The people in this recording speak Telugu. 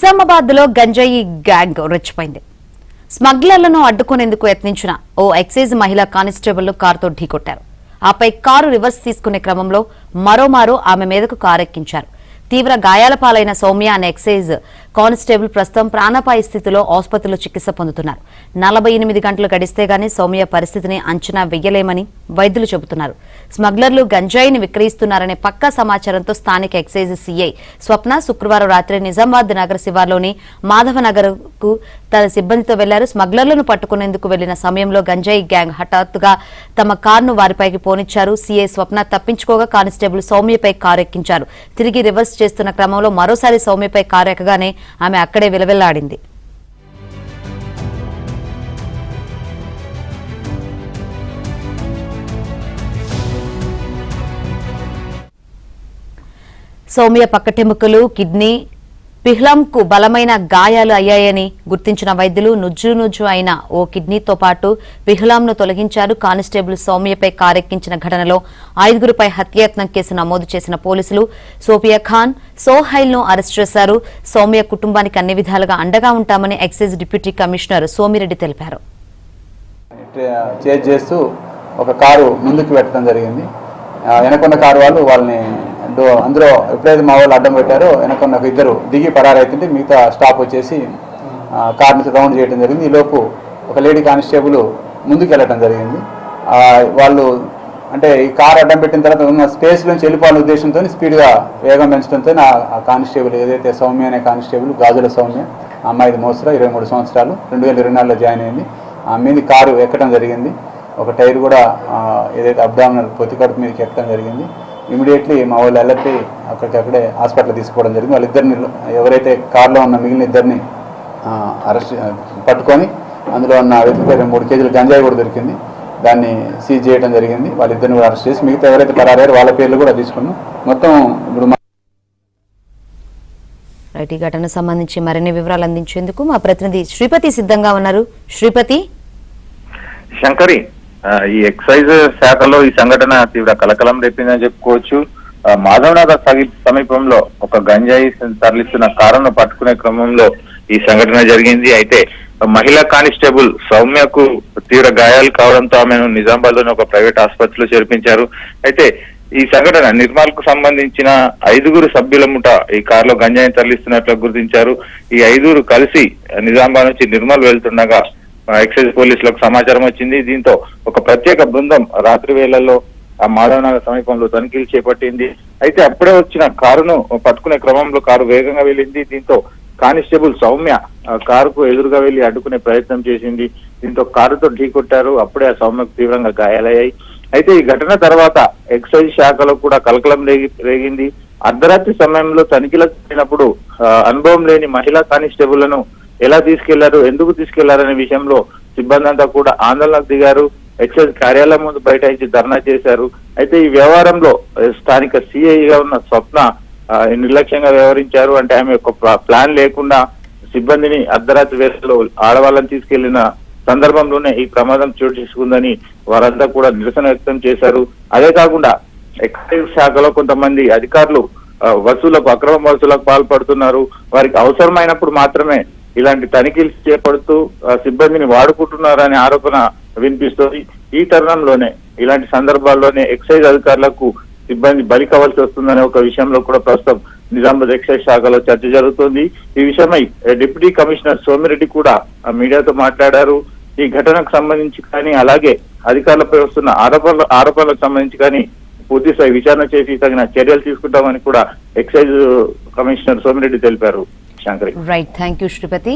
నిజామాబాద్ లో గంజాయి గ్యాంగ్ రెచ్చిపోయింది. స్మగ్లర్లను అడ్డుకునేందుకు యత్నించిన ఓ ఎక్సైజ్ మహిళా కానిస్టేబుల్ కారుతో ఢీకొట్టారు. ఆపై కారు రివర్స్ తీసుకునే క్రమంలో మరోమారు ఆమె మీదకు కారెక్కించారు. తీవ్ర గాయాల పాలైన సౌమ్య అనే ఎక్సైజ్ కానిస్టేబుల్ ప్రస్తుతం ప్రాణాపాయ స్థితిలో ఆసుపత్రిలో చికిత్స పొందుతున్నారు. 48 గంటలు గడిస్తే గానీ సౌమ్య పరిస్థితిని అంచనా వెయ్యలేమని వైద్యులు చెబుతున్నారు. స్మగ్లర్లు గంజాయిని విక్రయిస్తున్నారనే పక్కా సమాచారంతో స్థానిక ఎక్సైజ్ సీఐ స్వప్న శుక్రవారం రాత్రి నిజామాబాద్ నగర శివార్లోని మాధవనగర్ కు తన సిబ్బందితో వెళ్లారు. స్మగ్లర్లను పట్టుకునేందుకు వెళ్లిన సమయంలో గంజాయి గ్యాంగ్ హఠాత్తుగా తమ కారును వారిపైకి పోనిచ్చారు. సీఐ స్వప్న తప్పించుకోగా కానిస్టేబుల్ సౌమ్యపై కారు ఎక్కించారు. తిరిగి రివర్స్ చేస్తున్న క్రమంలో మరోసారి సౌమ్యపై కారు ఎక్కగానే ఆమె అక్కడే విలవిల్లాడింది. సౌమ్య పక్కటెముకలు, కిడ్నీ, పిహ్లంకు బలమైన గాయాలు అయ్యాయని గుర్తించిన వైద్యులు నుజ్జు అయిన ఓ కిడ్నీతో పాటు పిహ్లాంను తొలగించారు. కానిస్టేబుల్ సౌమ్యపై కారెక్కించిన ఘటనలో 5గురిపై హత్యాయత్నం కేసు నమోదు చేసిన పోలీసులు సోఫియా ఖాన్, సోహైల్ ను అరెస్ట్ చేశారు. సౌమ్య కుటుంబానికి అన్ని విధాలుగా అండగా ఉంటామని ఎక్సైజ్ డిప్యూటీ కమిషనర్ సోమిరెడ్డి తెలిపారు. చేస్తూ ఒక కారు ముందుకు పెట్టడం జరిగింది. వెనకొన్న కారు వాళ్ళని అందులో ఎప్పుడైతే మా వాళ్ళు అడ్డం పెట్టారో వెనకొన్న ఇద్దరు దిగి పరారైతుంటే మిగతా స్టాప్ వచ్చేసి కార్ని రౌండ్ చేయడం జరిగింది. ఈలోపు ఒక లేడీ కానిస్టేబుల్ ముందుకు వెళ్ళటం జరిగింది. వాళ్ళు అంటే ఈ కారు అడ్డం పెట్టిన తర్వాత ఉన్న స్పేస్ నుంచి వెళ్ళిపోవాలనే ఉద్దేశంతో స్పీడ్గా వేగం పెంచడంతో ఆ కానిస్టేబుల్ ఏదైతే సౌమ్య అనే కానిస్టేబుల్ గాజుల సౌమ్య, అమ్మాయిది మోసరా 23 సంవత్సరాలు, 2024లో జాయిన్ అయింది. ఆ మీద కారు ఎక్కడం జరిగింది. ఒక టైర్ కూడా ఏదైతే అబ్డామినల్ పొత్తి కడుపు మీదకి ఎక్కడం జరిగింది. ఇమీడియట్లీ మా వాళ్ళు వెళ్ళి అక్కడికక్కడే హాస్పిటల్ తీసుకోవడం జరిగింది. వాళ్ళిద్దరిని ఎవరైతే కారులో ఉన్న మిగిలిన ఇద్దరిని అరెస్ట్ పట్టుకొని అందులో ఉన్న వ్యక్తిపై 3 కేజీల గంజాయి కూడా దొరికింది. దాన్ని సీజ్ చేయడం జరిగింది. వాళ్ళిద్దరిని కూడా అరెస్ట్ చేసి మిగతా ఎవరైతే పరారయ్యారో వాళ్ళ పేర్లు కూడా తీసుకున్నాం. మొత్తం ఇప్పుడు ఈ ఘటనకు సంబంధించి మరిన్ని వివరాలు అందించేందుకు మా ప్రతినిధి శ్రీపతి సిద్ధంగా ఉన్నారు. శ్రీపతి. శంకరి, ఈ ఎక్సైజ్ శాఖలో ఈ సంఘటన తీవ్ర కలకలం రేపిందని చెప్పుకోవచ్చు. మాధవనగర్ సమీపంలో ఒక గంజాయి తరలిస్తున్న కారును పట్టుకునే క్రమంలో ఈ సంఘటన జరిగింది. అయితే మహిళా కానిస్టేబుల్ సౌమ్యకు తీవ్ర గాయాలు కావడంతో ఆమెను నిజామాబాద్ లోని ఒక ప్రైవేట్ ఆసుపత్రిలో చేర్పించారు. అయితే ఈ సంఘటన నిర్మల్ కు సంబంధించిన 5గురు సభ్యుల ముఠ ఈ కారులో గంజాయిని తరలిస్తున్నట్లు గుర్తించారు. ఈ 5గురు కలిసి నిజామాబాద్ నుంచి నిర్మల్ వెళ్తుండగా ఎక్సైజ్ పోలీసులకు సమాచారం వచ్చింది. దీంతో ఒక ప్రత్యేక బృందం రాత్రి వేళల్లో ఆ మాధవనగర్ సమీపంలో తనిఖీలు చేపట్టింది. అయితే అప్పుడే వచ్చిన కారును పట్టుకునే క్రమంలో కారు వేగంగా వెళ్ళింది. దీంతో కానిస్టేబుల్ సౌమ్య కారుకు ఎదురుగా వెళ్లి అడ్డుకునే ప్రయత్నం చేసింది. దీంతో కారుతో ఢీకొట్టారు. అప్పుడే ఆ సౌమ్యకు తీవ్రంగా గాయాలయ్యాయి. అయితే ఈ ఘటన తర్వాత ఎక్సైజ్ శాఖలో కూడా కలకలం రేగింది. అర్ధరాత్రి సమయంలో తనిఖీలకు వెళ్ళినప్పుడు అనుభవం లేని మహిళా కానిస్టేబుళ్లను ఎలా తీసుకెళ్లారు, ఎందుకు తీసుకెళ్లారనే విషయంలో సిబ్బంది అంతా కూడా ఆందోళనకు దిగారు. ఎక్సైజ్ కార్యాలయం ముందు బైఠాయించి ధర్నా చేశారు. అయితే ఈ వ్యవహారంలో స్థానిక సిఐగా ఉన్న స్వప్న నిర్లక్ష్యంగా వ్యవహరించారు. అంటే ఆమె ఒక ప్లాన్ లేకుండా సిబ్బందిని అర్ధరాత్రి వేళలో ఆడవాళ్ళని తీసుకెళ్లిన సందర్భంలోనే ఈ ప్రమాదం చోటు చేసుకుందని వారంతా కూడా నిరసన వ్యక్తం చేశారు. అదే కాకుండా ఎక్సైజ్ శాఖలో కొంతమంది అధికారులు అక్రమ వసూలకు పాల్పడుతున్నారు. వారికి అవసరమైనప్పుడు మాత్రమే ఇలాంటి తనిఖీలు చేపడుతూ సిబ్బందిని వాడుకుంటున్నారనే ఆరోపణ వినిపిస్తుంది. ఈ తరుణంలోనే ఇలాంటి సందర్భాల్లోనే ఎక్సైజ్ అధికారులకు సిబ్బంది బలి కావాల్సి వస్తుందనే ఒక విషయంలో కూడా ప్రస్తుతం నిజామాబాద్ ఎక్సైజ్ శాఖలో చర్చ జరుగుతోంది. ఈ విషయమై డిప్యూటీ కమిషనర్ సోమిరెడ్డి కూడా మీడియాతో మాట్లాడారు. ఈ ఘటనకు సంబంధించి కానీ అలాగే అధికారులపై వస్తున్న ఆరోపణలకు సంబంధించి కానీ పూర్తిస్థాయి విచారణ చేసి తగిన చర్యలు తీసుకుంటామని కూడా ఎక్సైజ్ కమిషనర్ సోమిరెడ్డి తెలిపారు. Shankari. Right, thank you Sripati.